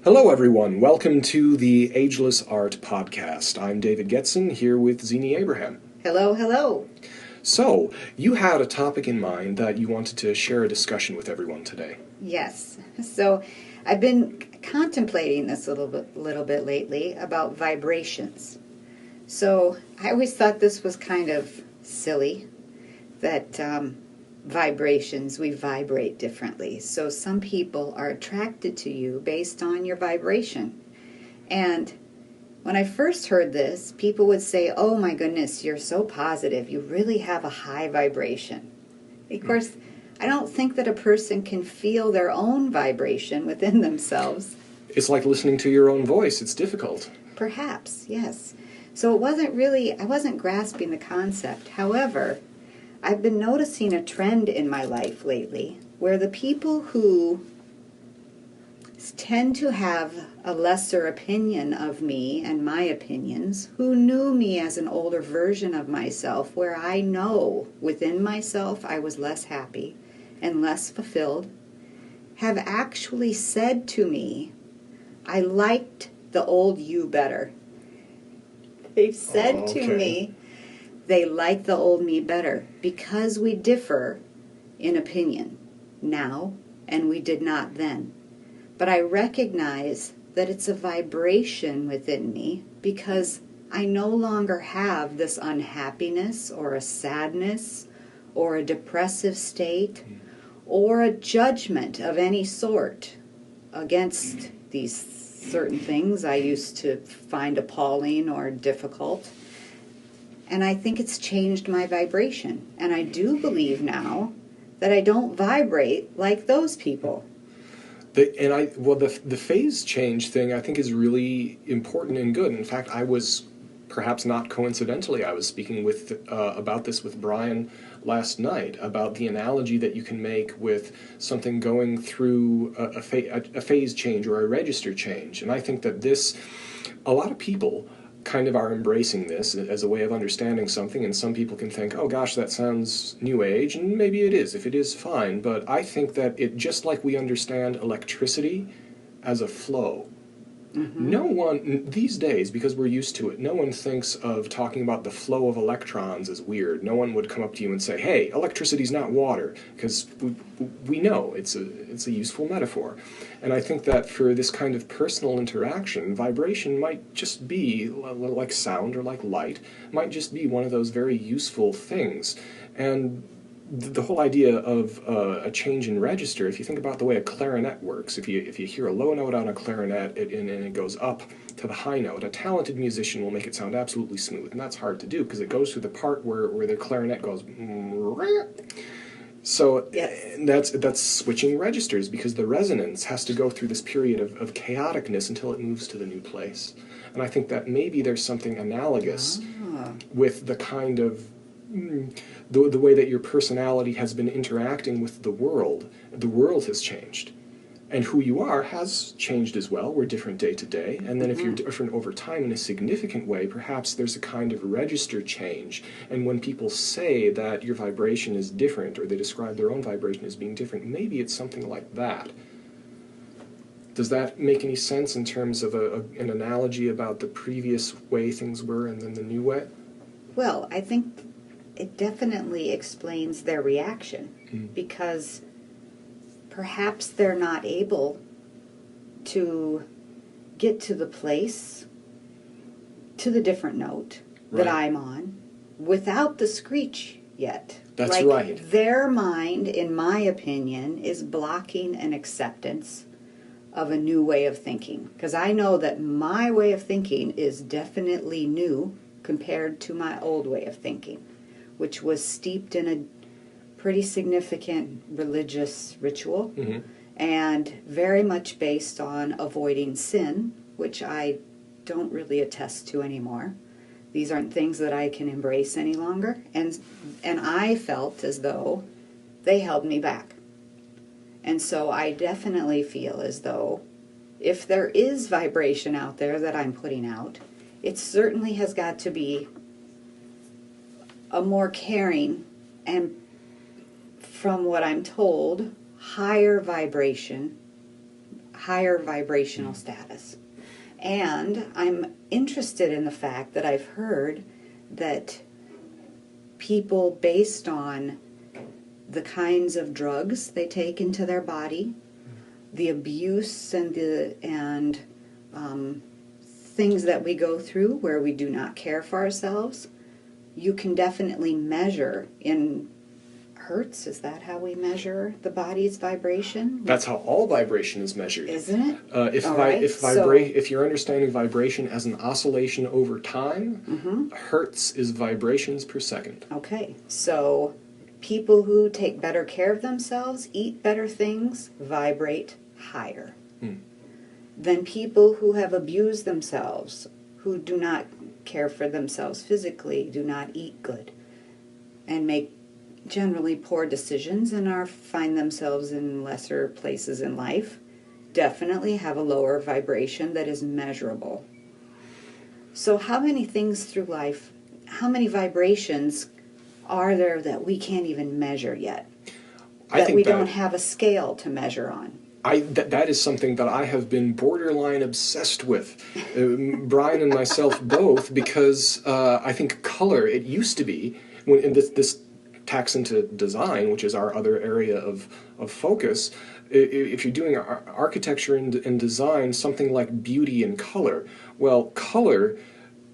Hello, everyone. Welcome to the Ageless Art Podcast. I'm David Getson, here with Xene Abraham. Hello, hello. So, you had a topic in mind that you wanted to share a discussion with everyone today. Yes. So, I've been contemplating this a little bit lately about vibrations. So, I always thought this was kind of silly that vibrations, we vibrate differently. So, some people are attracted to you based on your vibration. And when I first heard this, people would say, "Oh my goodness, you're so positive. You really have a high vibration." Of course, I don't think that a person can feel their own vibration within themselves. It's like listening to your own voice. It's difficult. Perhaps, yes. So I wasn't grasping the concept. However, I've been noticing a trend in my life lately where the people who tend to have a lesser opinion of me and my opinions, who knew me as an older version of myself, where I know within myself I was less happy and less fulfilled, have actually said to me, "I liked the old you better." They've said to me, they like the old me better because we differ in opinion now and we did not then. But I recognize that it's a vibration within me because I no longer have this unhappiness or a sadness or a depressive state or a judgment of any sort against these certain things I used to find appalling or difficult. And I think it's changed my vibration. And I do believe now that I don't vibrate like those people. The phase change thing I think is really important and good. In fact, I was, perhaps not coincidentally, I was speaking about this with Brian last night, about the analogy that you can make with something going through a phase change or a register change. And I think that a lot of people kind of are embracing this as a way of understanding something, and some people can think, oh gosh, that sounds new age, and maybe it is. If it is, fine. But I think that it, just like we understand electricity as a flow, no one, these days, because we're used to it, no one thinks of talking about the flow of electrons as weird. No one would come up to you and say, hey, electricity's not water, because we know it's a useful metaphor. And I think that for this kind of personal interaction, vibration might just be, like sound or like light, might just be one of those very useful things. And the whole idea of a change in register, if you think about the way a clarinet works, if you hear a low note on a clarinet and it goes up to the high note, a talented musician will make it sound absolutely smooth, and that's hard to do because it goes through the part where the clarinet goes. So yes. That's switching registers, because the resonance has to go through this period of chaoticness until it moves to the new place. And I think that maybe there's something analogous with the kind of the way that your personality has been interacting with the world. The world has changed, and who you are has changed as well. We're different day to day, and then if you're different over time in a significant way, perhaps there's a kind of register change. And when people say that your vibration is different, or they describe their own vibration as being different, maybe it's something like that. Does that make any sense in terms of an analogy about the previous way things were and then the new way? Well, I think it definitely explains their reaction, because perhaps they're not able to get to the place, to the different note that I'm on, without the screech yet. That's right. Their mind, in my opinion, is blocking an acceptance of a new way of thinking. Because I know that my way of thinking is definitely new compared to my old way of thinking, which was steeped in a pretty significant religious ritual and very much based on avoiding sin, which I don't really attest to anymore. These aren't things that I can embrace any longer. And I felt as though they held me back. And so I definitely feel as though if there is vibration out there that I'm putting out, it certainly has got to be a more caring and, from what I'm told, higher vibration higher vibrational status. And I'm interested in the fact that I've heard that people, based on the kinds of drugs they take into their body, the abuse and things that we go through where we do not care for ourselves, you can definitely measure in hertz. Is that how we measure the body's vibration? That's how all vibration is measured. Isn't it? If you're understanding vibration as an oscillation over time, hertz is vibrations per second. Okay, so people who take better care of themselves, eat better things, vibrate higher than people who have abused themselves, who do not care for themselves physically, do not eat good, and make generally poor decisions and find themselves in lesser places in life, definitely have a lower vibration that is measurable. So how many things through life, how many vibrations are there that we can't even measure yet? That we don't have a scale to measure on? That is something that I have been borderline obsessed with, Brian and myself both, because I think color, it used to be, when this tacks into design, which is our other area of focus, if you're doing architecture and design, something like beauty and color, well, color,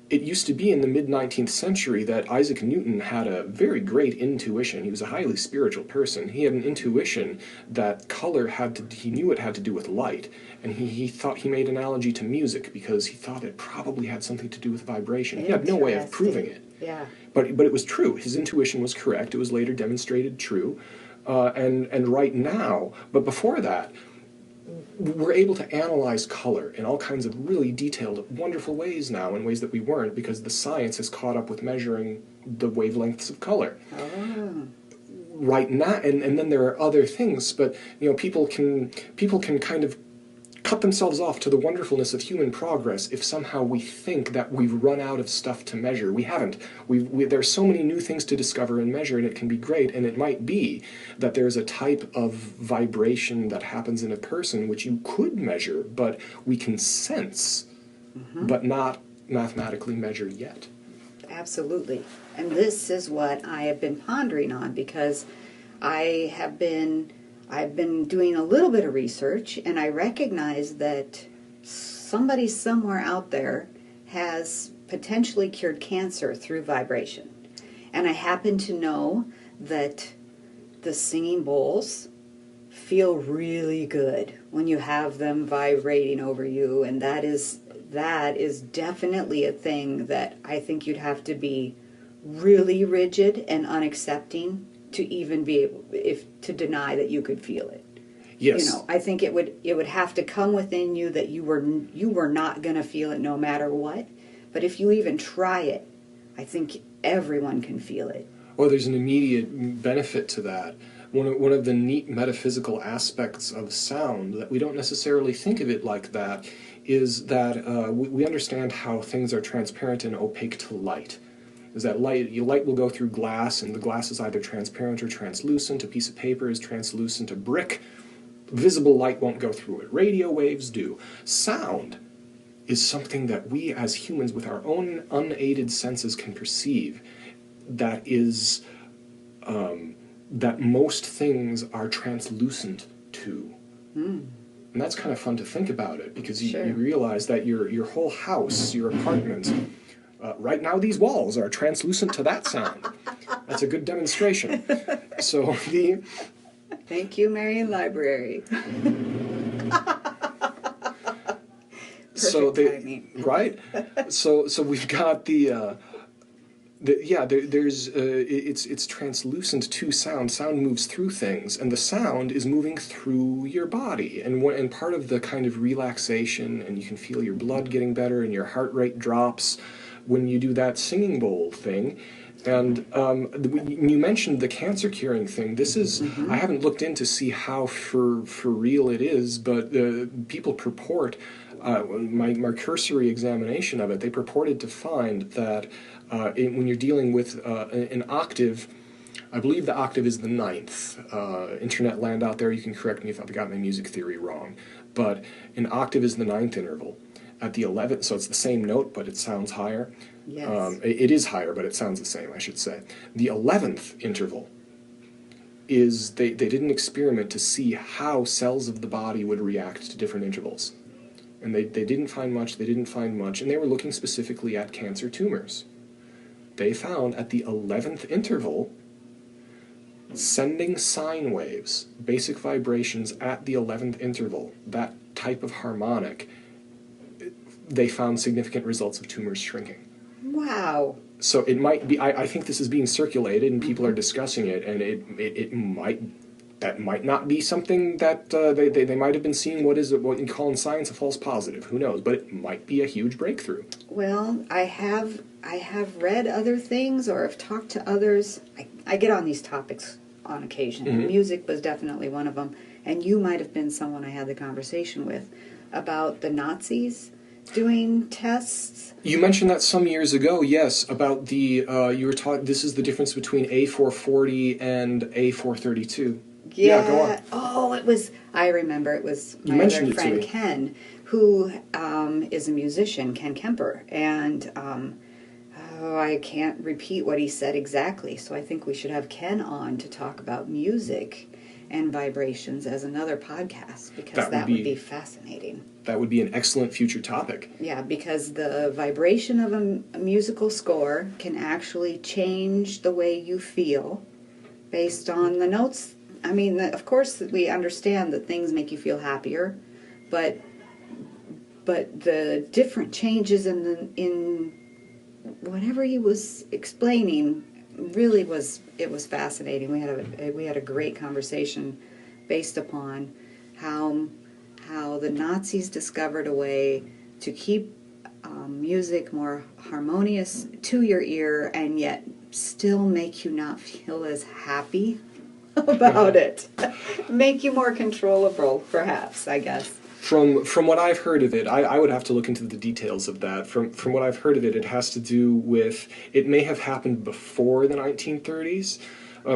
it used to be in the mid-19th century that Isaac Newton had a very great intuition. He was a highly spiritual person. He had an intuition that color he knew it had to do with light. And he thought, he made an analogy to music because he thought it probably had something to do with vibration. He had no way of proving it. Yeah. But it was true. His intuition was correct. It was later demonstrated true. And right now, but before that, we're able to analyze color in all kinds of really detailed, wonderful ways now, in ways that we weren't, because the science has caught up with measuring the wavelengths of color. Oh. Right now, and then there are other things, but people can kind of cut themselves off to the wonderfulness of human progress if somehow we think that we've run out of stuff to measure. We haven't. There's so many new things to discover and measure, and it can be great, and it might be that there's a type of vibration that happens in a person which you could measure, but we can sense, but not mathematically measure yet. Absolutely. And this is what I have been pondering on, because I've been doing a little bit of research, and I recognize that somebody somewhere out there has potentially cured cancer through vibration. And I happen to know that the singing bowls feel really good when you have them vibrating over you, and that is definitely a thing that I think you'd have to be really rigid and unaccepting to even be able, to deny that you could feel it. Yes. I think it would have to come within you that you were not going to feel it no matter what. But if you even try it, I think everyone can feel it. Well, there's an immediate benefit to that. One of the neat metaphysical aspects of sound that we don't necessarily think of it like that is that we understand how things are transparent and opaque to light. Is that light will go through glass, and the glass is either transparent or translucent. A piece of paper is translucent. A brick, visible light won't go through it. Radio waves do. Sound is something that we as humans with our own unaided senses can perceive, that is that most things are translucent to. And that's kind of fun to think about it, because you realize that your whole house, your apartment, right now these walls are translucent to that sound. That's a good demonstration. So Thank you, Marion Library. So right. So we've got it's translucent to sound. Sound moves through things, and the sound is moving through your body. And part of the kind of relaxation, and you can feel your blood getting better and your heart rate drops when you do that singing bowl thing. And you mentioned the cancer curing thing. This is, I haven't looked in to see how for real it is, but people purport, my cursory examination of it, they purported to find that when you're dealing with an octave I believe the octave is the ninth. Internet land out there, you can correct me if I've got my music theory wrong. But an octave is the ninth interval. At the 11th, so it's the same note, but it sounds higher. Yes. It is higher, but it sounds the same, I should say. The 11th interval is, they did an experiment to see how cells of the body would react to different intervals. And they didn't find much, and they were looking specifically at cancer tumors. They found at the 11th interval, sending sine waves, basic vibrations at the 11th interval, that type of harmonic, they found significant results of tumors shrinking. Wow. So it might be, I think this is being circulated and people are discussing it, and that might not be something that they might have been seeing what you call in science a false positive. Who knows? But it might be a huge breakthrough. Well, I have read other things or have talked to others. I get on these topics on occasion. Mm-hmm. Music was definitely one of them. And you might have been someone I had the conversation with about the Nazis doing tests. You mentioned that some years ago, yes, about the, you were talking, this is the difference between A440 and A432. Yeah, go on. Oh, I remember it was You my mentioned other it to friend me. Ken, who is a musician, Ken Kemper, and I can't repeat what he said exactly, so I think we should have Ken on to talk about music and vibrations as another podcast, because that would be fascinating. That would be an excellent future topic. Yeah, because the vibration of a musical score can actually change the way you feel based on the notes. I mean, of course, we understand that things make you feel happier, but the different changes in whatever he was explaining really was fascinating. We had a great conversation based upon how the Nazis discovered a way to keep music more harmonious to your ear and yet still make you not feel as happy about it. Make you more controllable, perhaps, I guess. From what I've heard of it, I would have to look into the details of that. From what I've heard of it, it has to do with, it may have happened before the 1930s.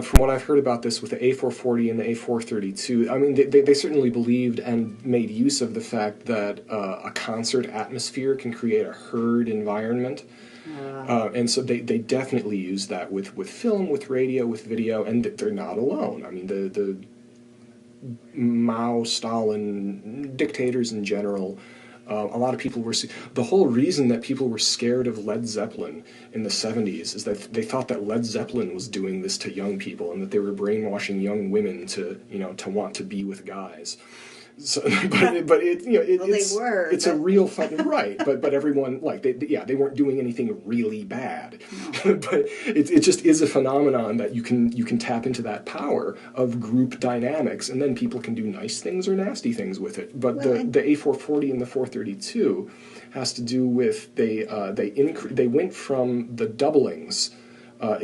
From what I've heard about this with the A440 and the A432, I mean, they certainly believed and made use of the fact that a concert atmosphere can create a herd environment. And so they definitely use that with film, with radio, with video, and they're not alone. I mean, the Mao, Stalin, dictators in general, a lot of people were... The whole reason that people were scared of Led Zeppelin in the 70s is that they thought that Led Zeppelin was doing this to young people and that they were brainwashing young women to want to be with guys. So, but it's a real fucking right. But everyone, like, they weren't doing anything really bad. No. But it just is a phenomenon that you can tap into that power of group dynamics, and then people can do nice things or nasty things with it. But the A440 and the 432 has to do with they went from the doublings. I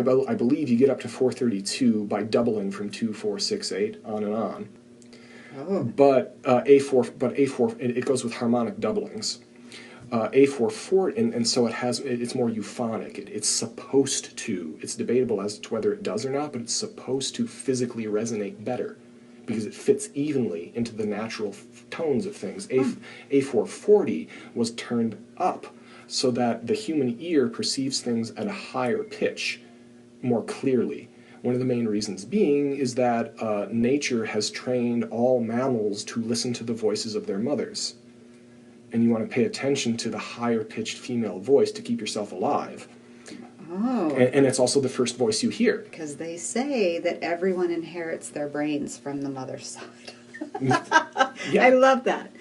believe you get up to 432 by doubling from 2, 4, 6, 8 on and on. Oh. But A4, it goes with harmonic doublings. A4 and so it's more euphonic. It's supposed to. It's debatable as to whether it does or not, but it's supposed to physically resonate better because it fits evenly into the natural tones of things. A440 was turned up so that the human ear perceives things at a higher pitch more clearly. One of the main reasons being is that nature has trained all mammals to listen to the voices of their mothers. And you want to pay attention to the higher-pitched female voice to keep yourself alive. Oh. And it's also the first voice you hear. Because they say that everyone inherits their brains from the mother's side. Yeah. I love that.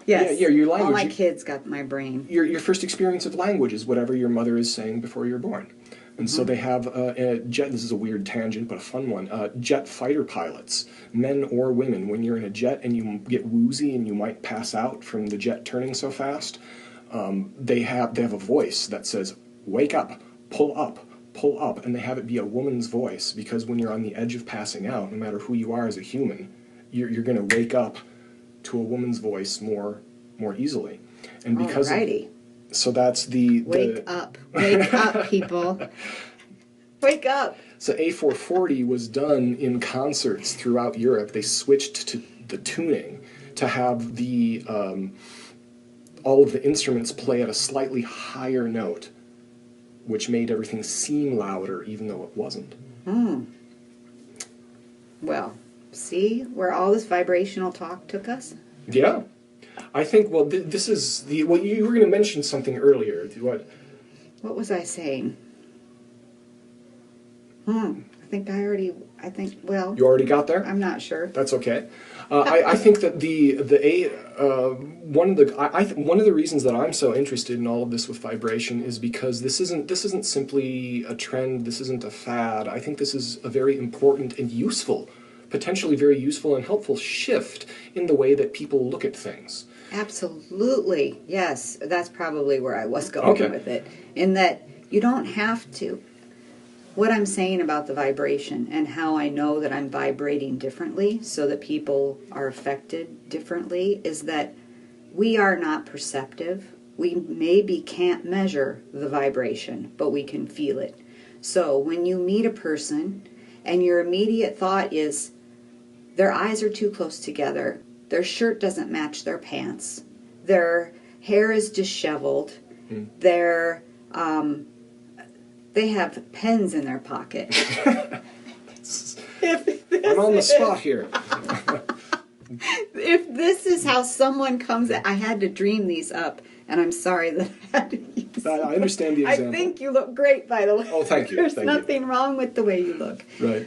Yes. Yeah, your language. All my kids got my brain. Your first experience of language is whatever your mother is saying before you're born. And so they have a jet, this is a weird tangent, but a fun one, jet fighter pilots, men or women, when you're in a jet and you get woozy and you might pass out from the jet turning so fast, they have a voice that says, wake up, pull up, and they have it be a woman's voice, because when you're on the edge of passing out, no matter who you are as a human, you're going to wake up to a woman's voice more easily. And because Alrighty. So that's the... Wake up, people. Wake up. So A440 was done in concerts throughout Europe. They switched to the tuning to have the all of the instruments play at a slightly higher note, which made everything seem louder even though it wasn't. Well, see where all this vibrational talk took us? Yeah. I think, well, this is the... Well, you were going to mention something earlier. What was I saying? Well... You already got there? I'm not sure. That's okay. I think that one of the reasons that I'm so interested in all of this with vibration is because this isn't simply a trend. This isn't a fad. I think this is a very important and useful, potentially very useful and helpful shift in the way that people look at things. Absolutely. Yes, that's probably where I was going with it. In that you don't have to. What I'm saying about the vibration and how I know that I'm vibrating differently so that people are affected differently is that we are not perceptive. We maybe can't measure the vibration, but we can feel it. So when you meet a person and your immediate thought is their eyes are too close together, their shirt doesn't match their pants, their hair is disheveled, they have pens in their pocket. I'm on the spot here. If this is how someone comes... I had to dream these up, and I'm sorry that I had to use them. I understand the example. I think you look great, by the way. Oh, thank you. There's nothing wrong with the way you look. Right.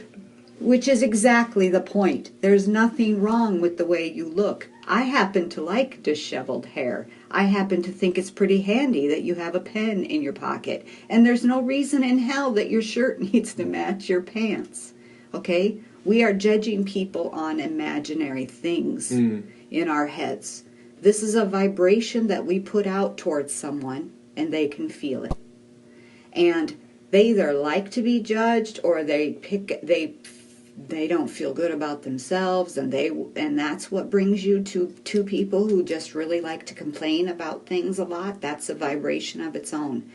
Which is exactly the point. There's nothing wrong with the way you look. I happen to like disheveled hair. I happen to think it's pretty handy that you have a pen in your pocket. And there's no reason in hell that your shirt needs to match your pants. Okay? We are judging people on imaginary things in our heads. This is a vibration that we put out towards someone, and they can feel it. And they either like to be judged, or they don't feel good about themselves, and that's what brings you to two people who just really like to complain about things a lot. That's a vibration of its own.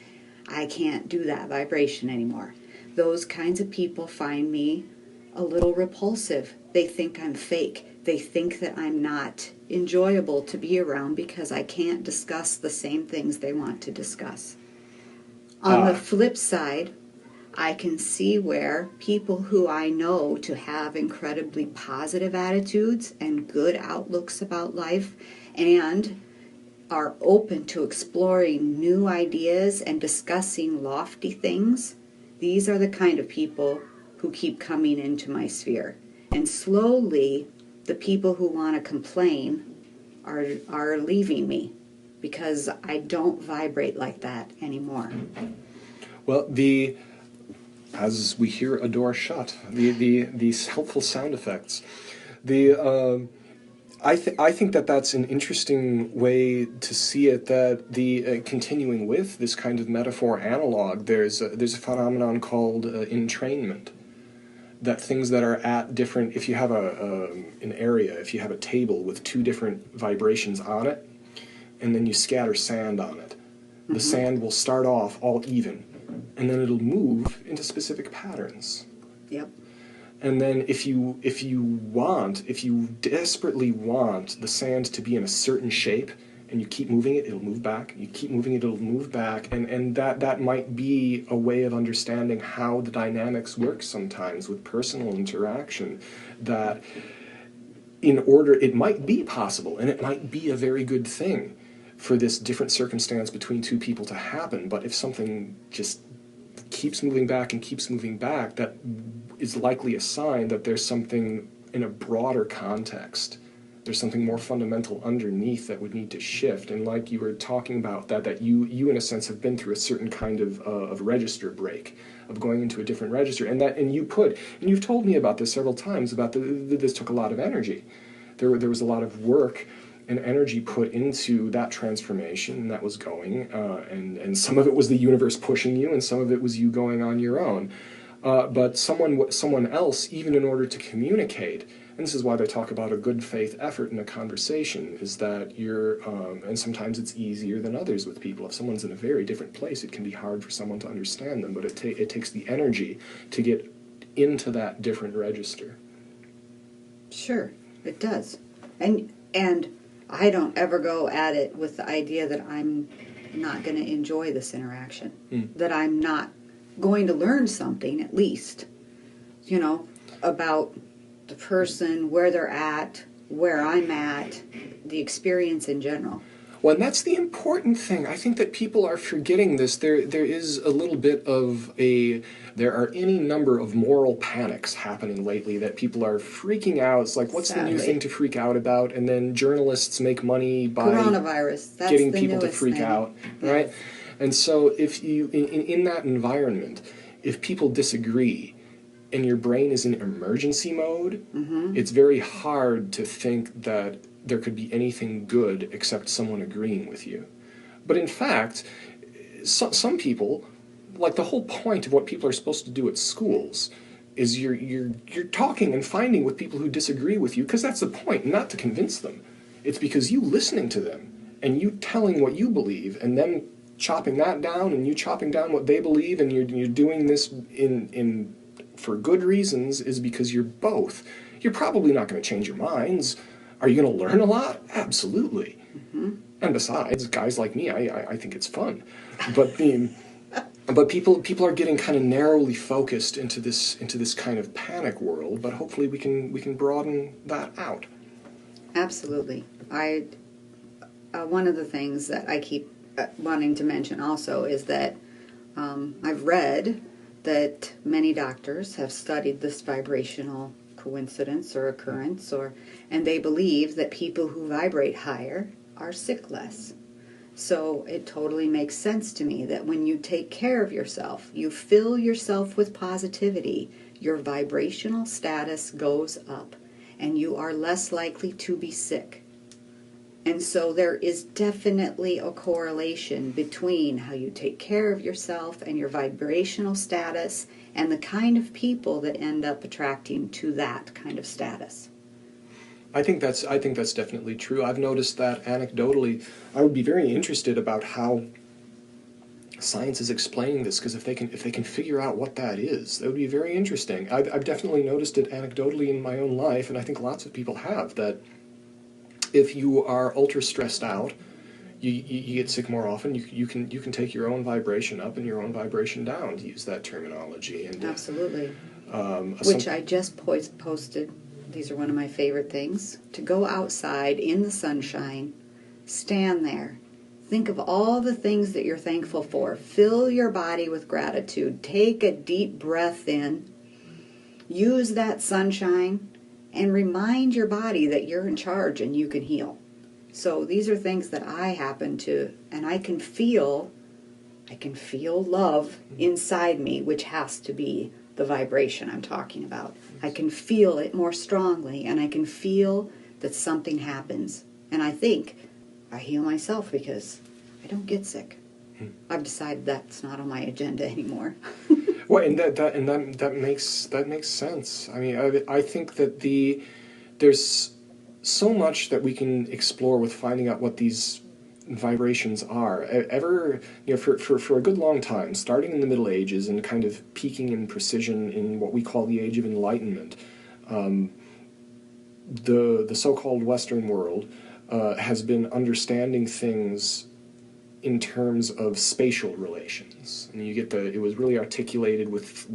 I can't do that vibration anymore. Those kinds of people find me a little repulsive. They think I'm fake. They think that I'm not enjoyable to be around because I can't discuss the same things they want to discuss. On the flip side, I can see where people who I know to have incredibly positive attitudes and good outlooks about life and are open to exploring new ideas and discussing lofty things, these are the kind of people who keep coming into my sphere. And slowly, the people who want to complain are leaving me because I don't vibrate like that anymore. Well, as we hear a door shut, these helpful sound effects, I think that that's an interesting way to see it. That continuing with this kind of metaphor analog, there's a phenomenon called entrainment. That things that are at different, if you have an area, if you have a table with two different vibrations on it, and then you scatter sand on it, the sand will start off all even. And then it'll move into specific patterns. Yep. And then if you desperately want the sand to be in a certain shape, and you keep moving it, it'll move back. You keep moving it, it'll move back. And that might be a way of understanding how the dynamics work sometimes with personal interaction. That it might be possible, and it might be a very good thing for this different circumstance between two people to happen. But if something just keeps moving back and keeps moving back, that is likely a sign that there's something in a broader context. There's something more fundamental underneath that would need to shift. And like you were talking about, that you in a sense have been through a certain kind of register break, of going into a different register. And you've told me about this several times, about this took a lot of energy. There was a lot of work and energy put into that transformation that was going, and some of it was the universe pushing you, and some of it was you going on your own. But someone else, even in order to communicate, and this is why they talk about a good faith effort in a conversation, is that and sometimes it's easier than others with people. If someone's in a very different place, it can be hard for someone to understand them, but it takes the energy to get into that different register. Sure, it does. And I don't ever go at it with the idea that I'm not going to enjoy this interaction, that I'm not going to learn something, at least, about the person, where they're at, where I'm at, the experience in general. Well, and that's the important thing. I think that people are forgetting this. There is a little bit of there are any number of moral panics happening lately that people are freaking out. It's like, what's the new thing to freak out about? And then journalists make money by coronavirus. That's getting the people to freak thing. out, right? And so if you, in that environment, if people disagree and your brain is in emergency mode, it's very hard to think that there could be anything good except someone agreeing with you. But in fact, some people, like the whole point of what people are supposed to do at schools is you're talking and finding with people who disagree with you, because that's the point, not to convince them. It's because you listening to them and you telling what you believe and them chopping that down and you chopping down what they believe, and you're doing this in for good reasons, is because you're both. You're probably not going to change your minds. Are you going to learn a lot? Absolutely. And besides, guys like me, I think it's fun. But people are getting kind of narrowly focused into this kind of panic world. But hopefully we can broaden that out. Absolutely. One of the things that I keep wanting to mention also is that I've read that many doctors have studied this vibrational coincidence or occurrence, and they believe that people who vibrate higher are sick less. So it totally makes sense to me that when you take care of yourself, you fill yourself with positivity, your vibrational status goes up and you are less likely to be sick. And so there is definitely a correlation between how you take care of yourself and your vibrational status and the kind of people that end up attracting to that kind of status. I think that's definitely true. I've noticed that anecdotally. I would be very interested about how science is explaining this, because if they can figure out what that is, that would be very interesting. I've definitely noticed it anecdotally in my own life, and I think lots of people have, that if you are ultra stressed out, you get sick more often. You can take your own vibration up and your own vibration down, to use that terminology. And absolutely. Which I just posted. These are one of my favorite things. To go outside in the sunshine, stand there, think of all the things that you're thankful for. Fill your body with gratitude. Take a deep breath in. Use that sunshine and remind your body that you're in charge and you can heal. So these are things that I happen to, and I can feel love inside me, which has to be the vibration I'm talking about. I can feel it more strongly, and I can feel that something happens. And I think I heal myself because I don't get sick. I've decided that's not on my agenda anymore. Well, and that makes sense. I mean, I think that there's so much that we can explore with finding out what these vibrations are. For a good long time, starting in the Middle Ages and kind of peaking in precision in what we call the Age of Enlightenment, the so-called Western world has been understanding things in terms of spatial relations. And you get it was really articulated with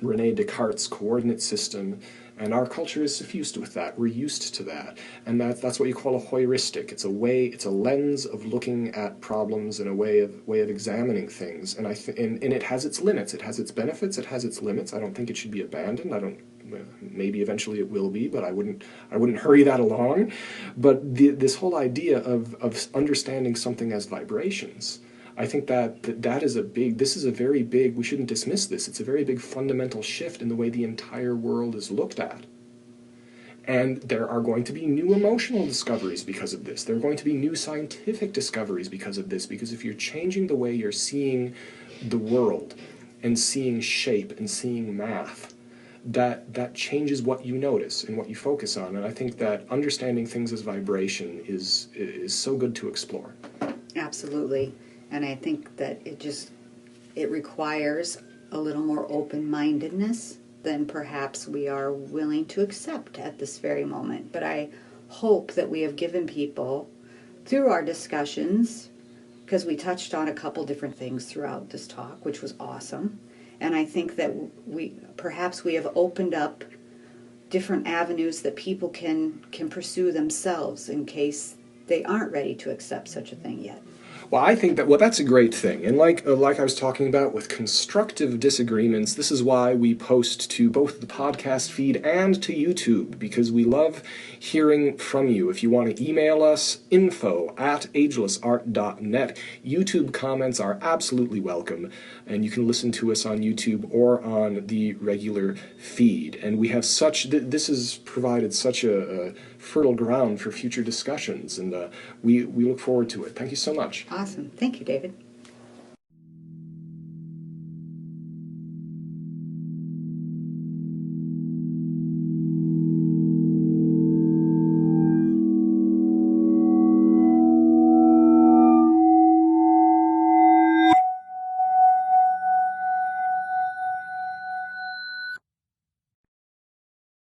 René Descartes' coordinate system, and our culture is suffused with that. We're used to that. And that's what you call a heuristic. It's a lens of looking at problems and a way of examining things. And and it has its limits. It has its benefits, it has its limits. I don't think it should be abandoned. Maybe eventually it will be, but I wouldn't hurry that along. But this whole idea of understanding something as vibrations, I think that is a very big, we shouldn't dismiss this, it's a very big fundamental shift in the way the entire world is looked at. And there are going to be new emotional discoveries because of this. There are going to be new scientific discoveries because of this, because if you're changing the way you're seeing the world, and seeing shape and seeing math, that changes what you notice and what you focus on. And I think that understanding things as vibration is so good to explore. Absolutely. And I think that it requires a little more open-mindedness than perhaps we are willing to accept at this very moment. But I hope that we have given people, through our discussions, because we touched on a couple different things throughout this talk, which was awesome. And I think that we have opened up different avenues that people can pursue themselves in case they aren't ready to accept such a thing yet. Well, I think that's a great thing. And like I was talking about with constructive disagreements, this is why we post to both the podcast feed and to YouTube, because we love hearing from you. If you want to email us, info@agelessart.net. YouTube comments are absolutely welcome, and you can listen to us on YouTube or on the regular feed. And we have this has provided such a fertile ground for future discussions, and we look forward to it. Thank you so much. Awesome. Thank you, David.